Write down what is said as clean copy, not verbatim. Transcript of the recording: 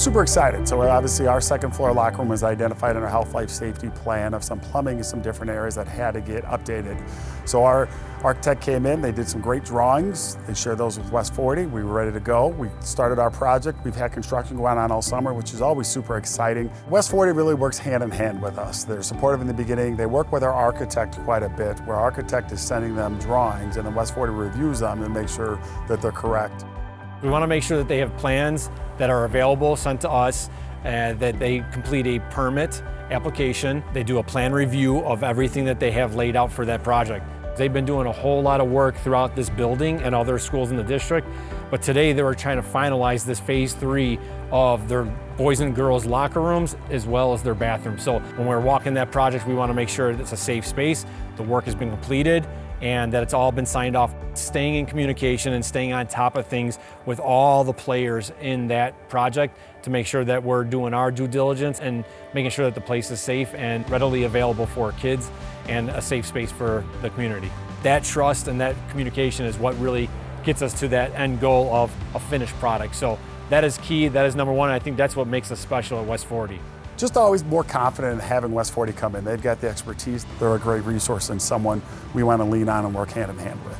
super excited. So obviously our second floor locker room was identified in our health, life, safety plan of some plumbing in some different areas that had to get updated. So our architect came in, they did some great drawings. They shared those with West40. We were ready to go. We started our project. We've had construction going on all summer, which is always super exciting. West40 really works hand in hand with us. They're supportive in the beginning. They work with our architect quite a bit, where our architect is sending them drawings and then West40 reviews them and make sure that they're correct. We want to make sure that they have plans that are available, sent to us, that they complete a permit application. They do a plan review of everything that they have laid out for that project. They've been doing a whole lot of work throughout this building and other schools in the district, but today they were trying to finalize this phase 3 of their boys and girls locker rooms as well as their bathrooms. So when we're walking that project, we want to make sure that it's a safe space, the work has been completed, and that it's all been signed off. Staying in communication and staying on top of things with all the players in that project to make sure that we're doing our due diligence and making sure that the place is safe and readily available for kids and a safe space for the community. That trust and that communication is what really gets us to that end goal of a finished product. So that is key, that is number one, and I think that's what makes us special at West40. Just always more confident in having West40 come in. They've got the expertise. They're a great resource and someone we want to lean on and work hand in hand with.